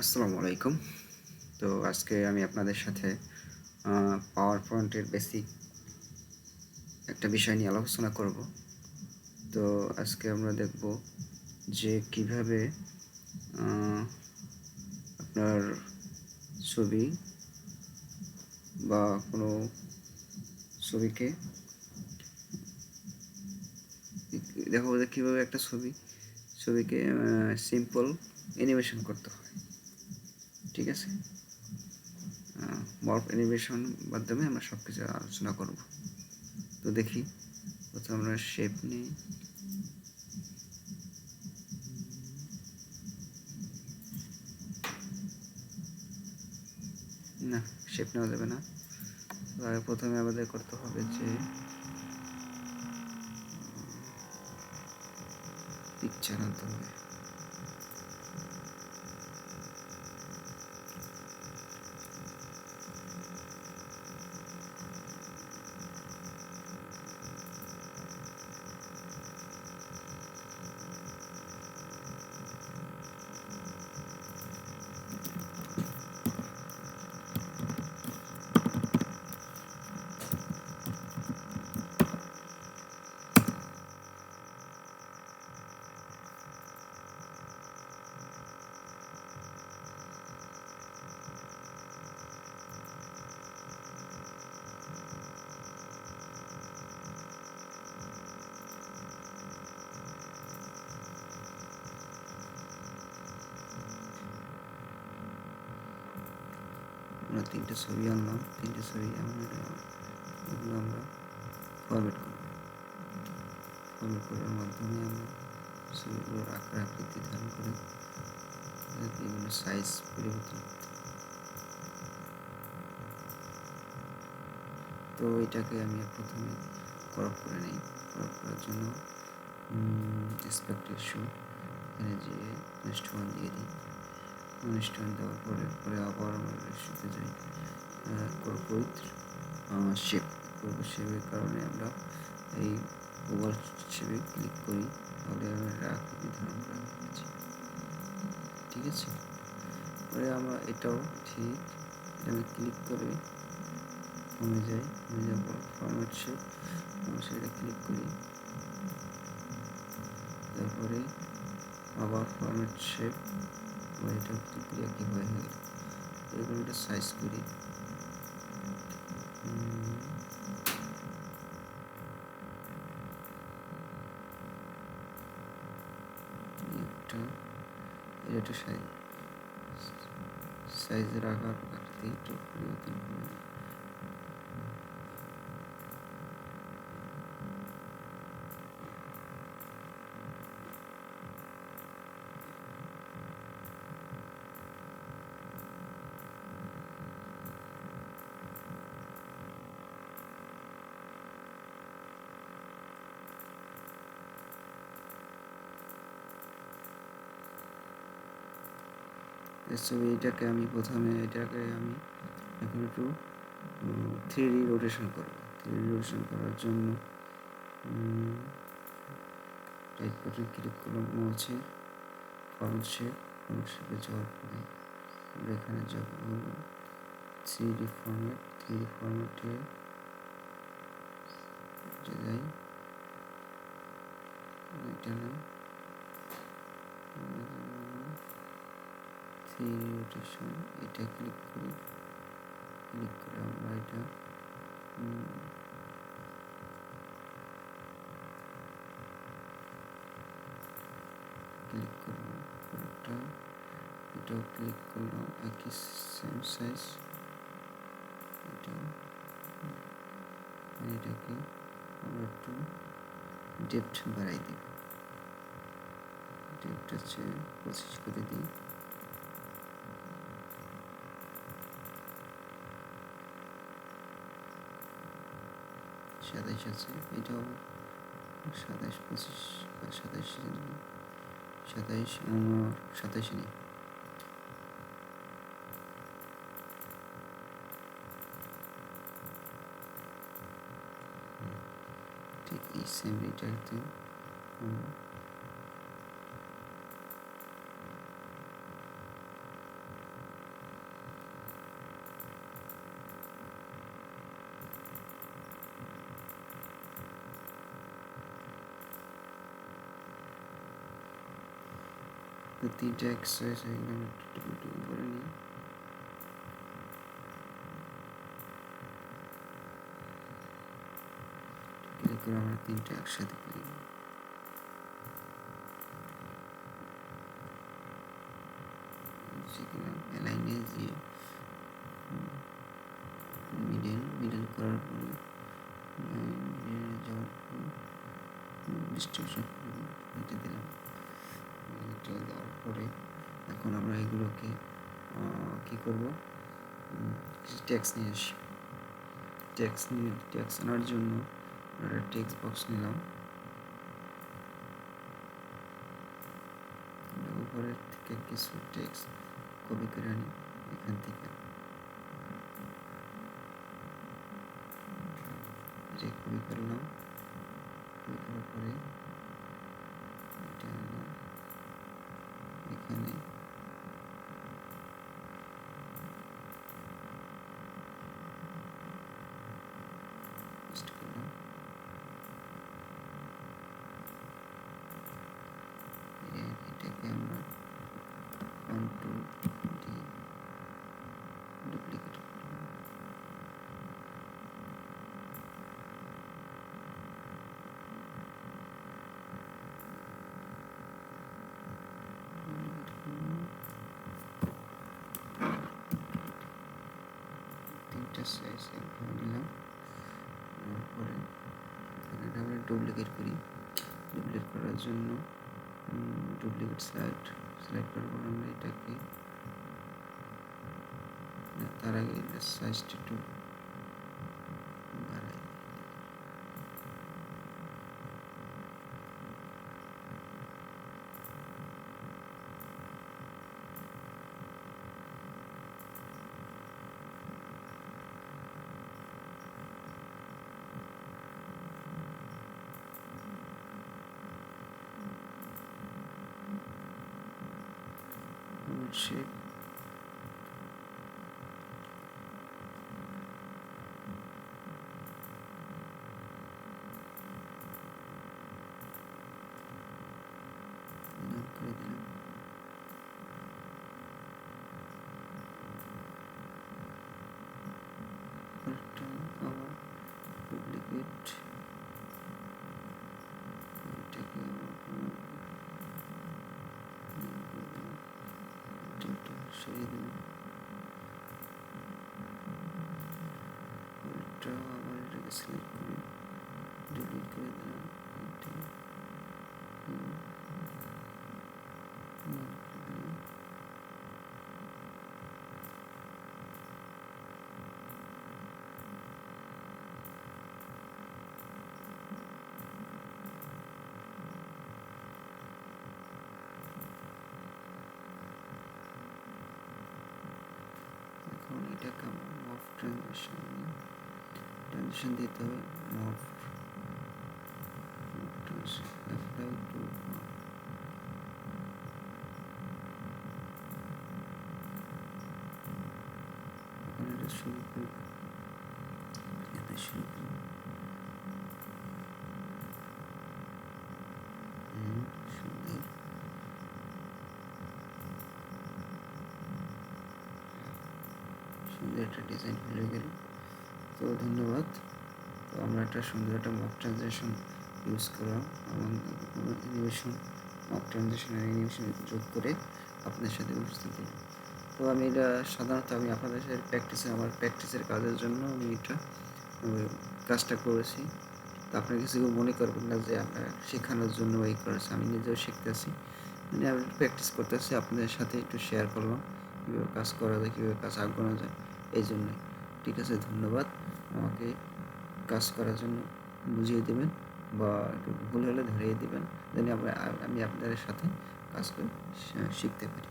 আসসালামু আলাইকুম। তো আজকে আমি আপনাদের সাথে পাওয়ার পয়েন্টের বেসিক একটা বিষয় নিয়ে আলোচনা করব। তো আজকে আমরা দেখব যে কিভাবে আ আপনার ছবি বা কোনো ছবিকে দেখাবো যে কীভাবে একটা ছবিকে সিম্পল অ্যানিমেশন করতে হয়। ঠিক আছে? মর্ফ অ্যানিমেশন মাধ্যমে আমরা সব কিছু আলোচনা করব। তো দেখি, প্রথমে আমরা শেপ নিই। না, শেপ নেওয়া যাবে না। প্রথমে আমাদের করতে হবে যে পিকচার আনতে হবে। আমরা 3টে ছবি আনলাম। 3টে ছবি এগুলো আমরা ফরম্যাট করব। ফরম্যাট করার মাধ্যমে আমরা ছবিগুলোর আকার আকৃতি ধারণ করে বিভিন্ন সাইজ পরিবর্তন করতে। তো এটাকে আমি প্রথমে ক্রপ করে নিই। ক্রপ করার জন্য অ্যাসপেক্ট রেশিও এখানে যে -1 দিয়ে দিই। -1 দেওয়ার পরে আবার আমরা রেশিওতে যাই। ক্রপ উইথ শেপ করব। শেপের কারণে আমরা এই ওভার শেপে ক্লিক করি, তাহলে আমরা আকৃতি ধারণ করা যাচ্ছে। ঠিক আছে? পরে আমরা এটাও ঠিক এটা আমি ক্লিক করে কমে যাওয়ার পর ফরম্যাট শেপ আমরা সেটা ক্লিক করি। তারপরে আবার ফরম্যাট শেপ আবার এটাও ক্লিক করি, একইভাবে হয়ে গেল। এরকম একটা সাইজ করি। এটা সাইজের আকার আকৃতি একটু পরিবর্তন করে ছবি। এটাকে আমি এখন একটু 3D রোটেশন করব। 3D রোটেশন করার জন্য রাইট বাটন ক্লিক করলাম, মাউসে ফরম্যাট শেপে যাওয়ার পরে আমরা এখানে যাব 3D ফরম্যাটে যাই। এটা না, 3D রোটেশন এটা ক্লিক করে আমরা এটা ক্লিক করলাম। এটাও ক্লিক করলাম, একই সেম সাইজ। এটাকে আমরা একটু ডেপথ বাড়াই দিব। ডেপথ হচ্ছে 25 করে দিই। সাতাইশ আছে, এটাও 27, 25 বা 27 নেই। ঠিক এই সেম এটাতে তিনটা এক্সারসাইজ এগুলো আমরা একটু করে নিই। ক্লিক করে আমরা তিনটা একসাথে করি। শিখলাম অ্যালাইনে দিয়ে মিডল করার পরে যাওয়ার পর ডিস্ট্রিবিউশন এটা দিলাম। এটা দেওয়ার পরে এখন আমরা এগুলোকে কী করব, টেক্সট নিয়ে আসি। টেক্সট আনার জন্য আমরা টেক্সট বক্স নিলাম। উপরের থেকে কিছু টেক্সট কপি করে আনি এখান থেকে, এটা কপি করলাম। কপি করার পরে এটা আনলাম এখানে, পেস্ট করলাম। এটাকে আমরা কন্ট্রোল ডি ডুপ্লিকেট করলাম। তিনটা সাইজ একভাবে নিলাম। তারপরে এটা আমরা ডুপ্লিকেট করি। ডুপ্লিকেট করার জন্য ডুপ্লিকেট সিলেক্ট করার পর আমরা এটাকে, তার আগে এটা সাইজটা একটু বাড়াই। শেপ করে দিলাম। আবার ডুপ্লিকেট, এটাকে সরিয়ে দিলাম। আবার এটাকে সিলেক্ট করে ডিলিট করে দিলাম। এখন এটাকে আমরা মভ ট্রানজিশন দিতে হবে। মভ ট্রানজিশন অ্যাপ্লাই টু এখন এটা শুরু করি, এটা শুরু করি। সুন্দর, সুন্দর একটা ডিজাইন হয়ে গেল। তো ধন্যবাদ। তো আমরা একটা সুন্দর একটা মক ট্রানজিশন ইউজ করলাম এবং অ্যানিমেশন, মক ট্রানজিশন অ্যানিমেশন যোগ করে আপনাদের সাথে উপস্থিত হলাম। তো আমি এটা সাধারণত আমি আপনাদের সাথে আমার প্র্যাকটিসের কাজের জন্য আমি এটা কাজটা করেছি। তো আপনারা কিছু মনে করবেন না যে আপনার শেখানোর জন্য এই করেছে, আমি নিজেও শিখতেছি, মানে আমি প্র্যাকটিস করতেছি, আপনাদের সাথে একটু শেয়ার করলাম কীভাবে কাজ করা যায়, কীভাবে কাজ আগানো যায়, এই জন্যই। ঠিক আছে, ধন্যবাদ। আমাকে কাজ করার জন্য বুঝিয়ে দেবেন বা একটু ভুল হলে ধরিয়ে দেবেন, যেন আমি আপনাদের সাথে কাজ করে শিখতে পারি।